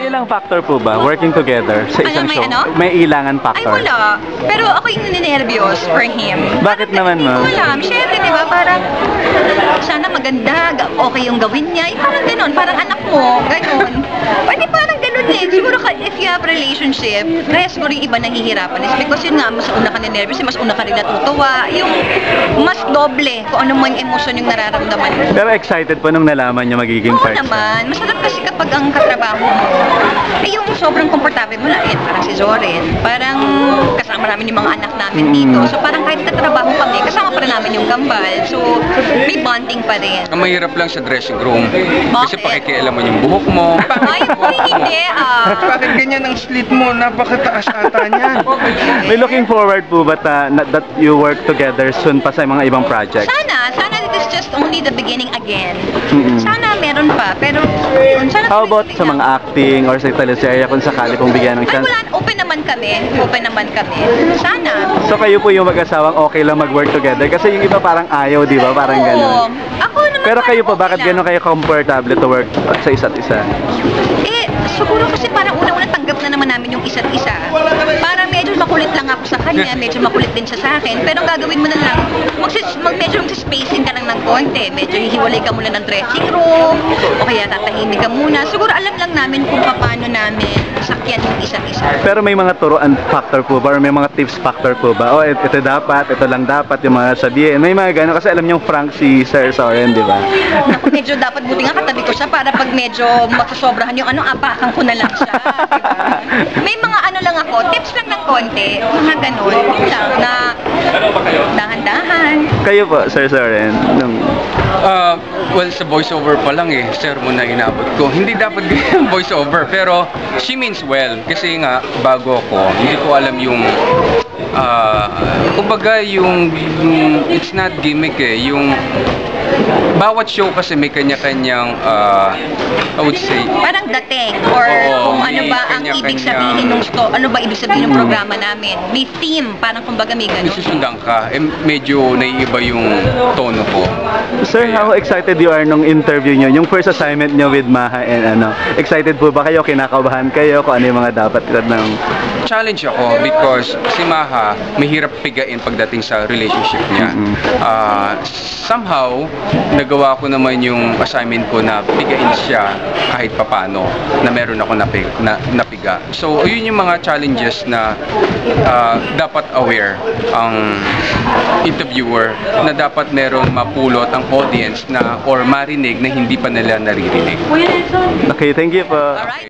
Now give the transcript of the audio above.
ilang factor po ba working together sa isang may show? ano? May ilangan Ay, factor. wala. Pero ako yung ninenervyos for him. Bakit naman, Hindi ma'am? ko alam. Siyempre, di ba, parang sana maganda, okay yung gawin niya. Parang ganun, parang anak mo, ganun. Pwede parang ganun eh. Siguro if you have relationship, kaya siguro yung iba nahihirapan is because yun nga, mas una ka ninervyos, mas una ka rin natutuwa. Yung mas doble kung ano man yung emosyon yung nararamdaman mo. Pero excited po nung nalaman niya magiging Oo part siya. naman. Masarap kasi kapag ang katrabaho mo, ay yung sobrang komportable mo na, parang si Zoren. Parang kasama namin yung mga anak namin dito. So parang kahit katrabaho kami, kasama pa rin namin yung gambal. So may bonding pa rin. Ang mahirap lang sa dressing room. Kasi Bakit? pakikialaman yung buhok mo. Ay, hindi ah. Bakit ganyan ang slit mo? Napakataas ata niyan. May looking forward po ba that you work together soon pa sa mga ibang projects? Sana this is just only the beginning again. Mm-mm. Sana meron pa, pero yun, sana How about tuloy-tuloy sa lang. mga acting or sa teleserye kung sakali pong bigyan ng Ay, chance? wala, open naman kami. Sana. So kayo po yung mag-asawang okay lang mag-work together? Kasi yung iba parang ayaw, di ba? Parang Oo. gano'n. Ako naman Pero kayo po, parang bakit okay lang. gano'n kayo comfortable to work sa isa't isa? Siguro kasi parang una-una tanggap na naman namin yung isa't isa. Parang medyo makulit lang ako sa kanya, medyo makulit din siya sa akin. Pero ang gagawin mo na lang, medyo spacing ka lang ng konti. Medyo hihiwalay ka muna ng dressing room, o kaya tatahimik ka muna. Siguro alam lang namin kung paano namin sakyan yung isa't isa. Pero may mga turuan factor po ba? Or may mga tips factor po ba? O ito dapat, ito lang dapat, yung mga sabihin. May mga gano'n. Kasi alam niyo frank si Sir Soren, di ba? Naku, medyo dapat buti nga katabi ko siya para pag medyo masasobrahan yung apakan ko na lang siya. Diba? May mga lang ako, tips lang ng konti, mga ganun. Yun lang, na dahan-dahan. Kayo po, Sir Soren, Well, sa voiceover pa lang sermon na inabot ko. Hindi dapat ganyan voiceover, pero she means well. Kasi nga, bago ako, hindi ko alam yung kumbaga yung it's not gimmick yung bawat show kasi may kanya-kanyang I would say Parang dating or kung ano ba ang ibig sabihin ng ano ba ibig sabihin ng programa namin. May theme, parang kumbaga may ganun. susundan ka, medyo naiiba yung tono ko. Sir, how excited you are nung interview nyo? Yung first assignment nyo with Maha and excited po ba kayo? Kinakabahan kayo? Kung ano yung mga dapat ng... Challenge ako because si Maha mahirap pigain pagdating sa relationship niya. Somehow, nagawa ko naman yung assignment ko na pigain siya kahit papano na meron ako napiga. So, yun yung mga challenges na dapat aware ang interviewer na dapat meron mapulot ang audience na or marinig na hindi pa nila naririnig. Okay, thank you po. Alright.